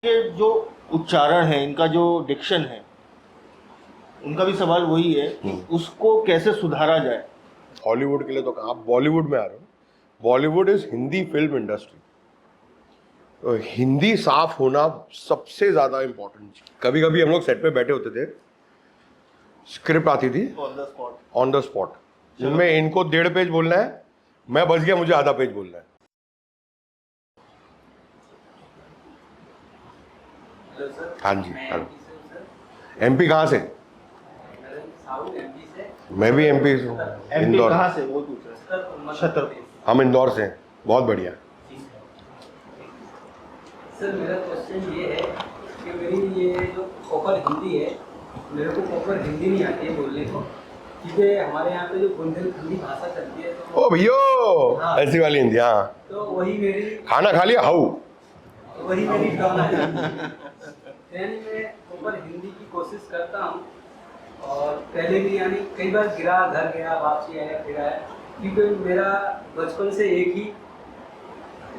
के जो उच्चारण है, इनका जो डिक्शन है, उनका भी सवाल वही है कि उसको कैसे सुधारा जाए। हॉलीवुड के लिए तो आप बॉलीवुड में आ रहे हो। Bollywood is Hindi film industry. तो हिंदी साफ होना सबसे ज्यादा इंपॉर्टेंट चीज। कभी कभी हम लोग सेट पे बैठे होते थे, स्क्रिप्ट आती थी ऑन द स्पॉट, जिनमें इनको 1.5 पेज बोलना है, मैं बच गया, मुझे आधा पेज बोलना है। हाँ जी, हेलो। एमपी कहाँ से? मैं भी एमपी से हूँ। इंदौर। कहाँ से वो पूछ रहे हैं? छतरपुर। हम इंदौर से हैं। बहुत बढ़िया। सर मेरा क्वेश्चन ये है कि मेरी ये जो प्रॉपर हिंदी है, मेरे को प्रॉपर हिंदी नहीं आती है बोलने को, क्योंकि हमारे यहाँ पे जो बुंदेलखंडी भाषा चलती है तो ओ भैयो, हाँ, ऐसी वाली हिंदी। हाँ, तो वही मेरी खाना खा लिया हाउ, वही मेरी टर्न है। यानी मैं प्रॉपर हिंदी की कोशिश करता हूँ, और पहले भी यानी कई बार गिरा, घर गया, वापसी आया, फिर आया, क्योंकि मेरा बचपन से एक ही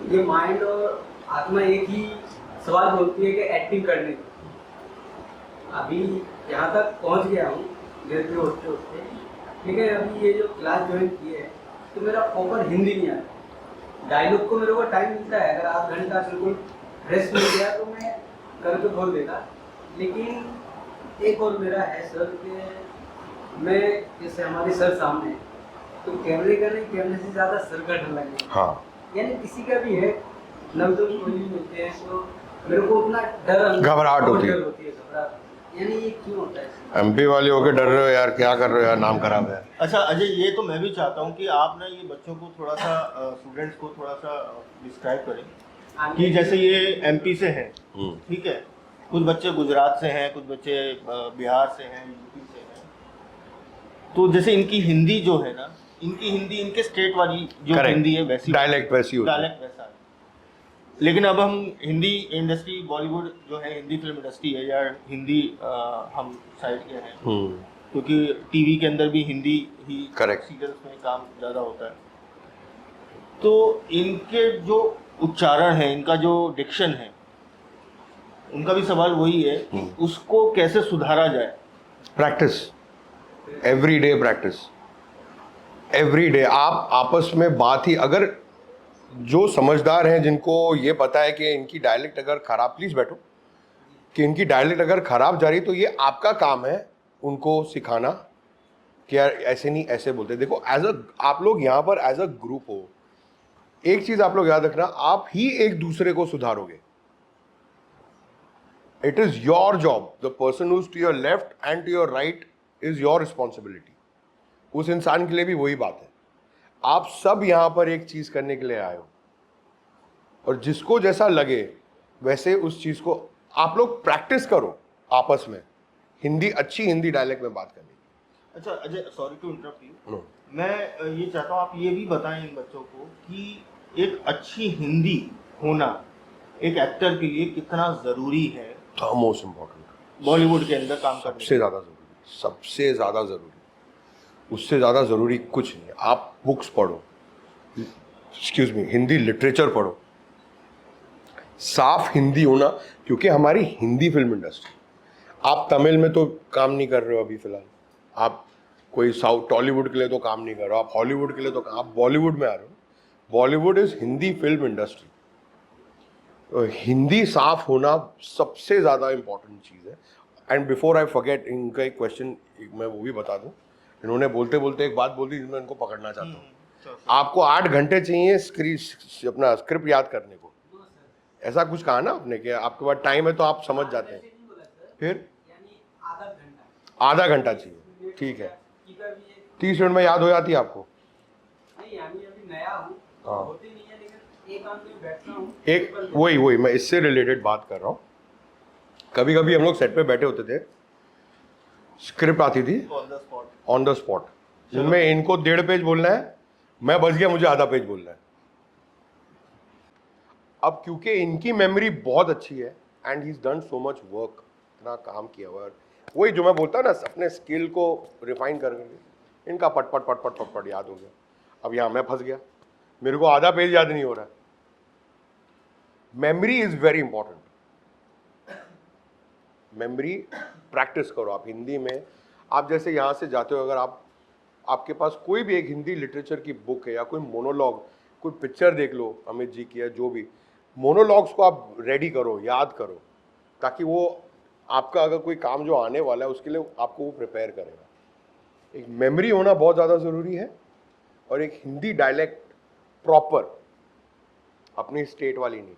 ये माइंड और आत्मा एक ही सवाल बोलती है कि एक्टिंग करने की। अभी यहाँ तक पहुँच गया हूँ धीरे होते होते, लेकिन अभी ये जो क्लास ज्वाइन की है तो मेरा प्रॉपर हिंदी नहीं आता। डायलॉग को मेरे को टाइम मिलता है, अगर आध घंटा बिल्कुल रेस्ट मिल गया तो मैं करके बोल देगा। लेकिन एक और मेरा है सर कि मैं जैसे हमारे सर सामने है, तो कैमरे का नहीं, कैमरे से ज़्यादा सर का डर लगे। हाँ, यानी किसी का भी है, नवजोन कोई भी मिलते हैं तो मेरे को उतना डर, घबराहट होती है। घबराहट। यानी ये क्यों होता है? एमपी वाले होके डर रहे हो यार, क्या कर रहे हो यार, नाम खराब है। अच्छा अजय, ये तो मैं भी चाहता हूँ कि आप ना ये बच्चों को थोड़ा सा, स्टूडेंट्स को थोड़ा सा डिस्क्राइब करें कि जैसे ये एमपी से हैं, ठीक है, कुछ बच्चे गुजरात से हैं, कुछ बच्चे बिहार से हैं, यूपी से हैं, तो जैसे इनकी हिंदी जो है ना, इनकी हिंदी इनके स्टेट वाली जो Correct. हिंदी है वैसी, डायलेक्ट वैसी होती है। डायलेक्ट वैसा है। लेकिन अब हम हिंदी इंडस्ट्री, बॉलीवुड जो है हिंदी फिल्म इंडस्ट्री है, या हिंदी हम साइड के हैं, क्योंकि टीवी के अंदर भी हिंदी ही Correct. सीरियल्स में काम ज़्यादा होता है, तो इनके जो उच्चारण है, इनका जो डिक्शन है, उनका भी सवाल वही है कि उसको कैसे सुधारा जाए। Practice, every day practice, every day. आप आपस में बात ही, अगर जो समझदार हैं, जिनको ये पता है कि इनकी डायलेक्ट अगर खराब, प्लीज बैठो, कि इनकी डायलेक्ट अगर खराब जा रही, तो ये आपका काम है उनको सिखाना कि यार ऐसे नहीं, ऐसे बोलते। देखो, एज अ आप लोग यहाँ पर एज अ ग्रुप हो, एक चीज आप लोग याद रखना, आप ही एक दूसरे को सुधारोगे। It is your job, the person who's to your left and to your right is your responsibility. उस इंसान के लिए भी वही बात है। आप सब यहां पर एक चीज करने के लिए आए हो, और जिसको जैसा लगे वैसे उस चीज को आप लोग प्रैक्टिस करो आपस में, हिंदी, अच्छी हिंदी डायलेक्ट में बात करने की। अच्छा Ajay, sorry to interrupt you, मैं ये चाहता हूँ आप ये भी बताएं इन बच्चों को कि एक अच्छी हिंदी होना एक एक्टर के लिए कितना ज़रूरी है। द मोस्ट इम्पोर्टेंट, बॉलीवुड के अंदर काम करने सबसे ज़्यादा ज़रूरी, सबसे ज़्यादा ज़रूरी, उससे ज़्यादा ज़रूरी कुछ नहीं। आप बुक्स पढ़ो, एक्सक्यूज मी, हिंदी लिटरेचर पढ़ो, साफ हिंदी होना, क्योंकि हमारी हिंदी फिल्म इंडस्ट्री, आप तमिल में तो काम नहीं कर रहे हो अभी फिलहाल, आप कोई साउथ टॉलीवुड के लिए तो काम नहीं कर रहे हो, आप हॉलीवुड के लिए तो, आप बॉलीवुड में आ रहे हो। Bollywood is Hindi film industry. तो हिंदी साफ होना सबसे ज़्यादा इंपॉर्टेंट चीज़ है। एंड बिफोर आई फॉरगेट, इनका एक क्वेश्चन मैं वो भी बता दूं, इन्होंने बोलते बोलते एक बात बोल दी जिसमें इनको पकड़ना चाहता हूँ। आपको 8 घंटे चाहिए अपना स्क्रिप्ट याद करने को, ऐसा कुछ कहा ना आपने कि आपके पास टाइम है तो आप समझ जाते हैं, फिर आधा घंटा चाहिए, ठीक है, 30 मिनट में याद हो जाती है आपको। हाँ, एक वही मैं इससे रिलेटेड बात कर रहा हूँ। कभी कभी हम लोग सेट पे बैठे होते थे, स्क्रिप्ट आती थी ऑन द स्पॉट, जिनमें इनको 1.5 पेज बोलना है, मैं बच गया, मुझे आधा पेज बोलना है। अब क्योंकि इनकी मेमोरी बहुत अच्छी है and he is done so much work, इतना काम किया हुआ है, वही जो मैं बोलता ना, अपने स्किल को रिफाइन करके इनका पट पट पट पट पट पट याद हो गया। अब यहाँ मैं फंस गया, मेरे को आधा पेज याद नहीं हो रहा है। Memory is very important. Memory practice करो आप हिंदी में। आप जैसे यहाँ से जाते हो, अगर आपके पास कोई भी एक हिंदी लिटरेचर की बुक है या कोई मोनोलॉग, कोई पिक्चर देख लो अमित जी की या जो भी, मोनोलॉग्स को आप रेडी करो, याद करो, ताकि वो आपका अगर कोई काम जो आने वाला है उसके लिए आपको वो प्रिपेयर करेगा। एक मेमोरी होना बहुत ज़्यादा ज़रूरी है, और एक हिंदी डायलेक्ट प्रॉपर, अपनी स्टेट वाली नहीं,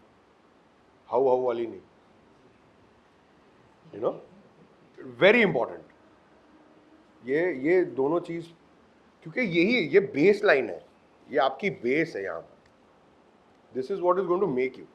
हाउ हाउ वाली नहीं, यू नो, वेरी इंपॉर्टेंट। ये दोनों चीज़, क्योंकि ये बेस लाइन है, ये आपकी बेस है यहाँ पर। This is what is going to make you.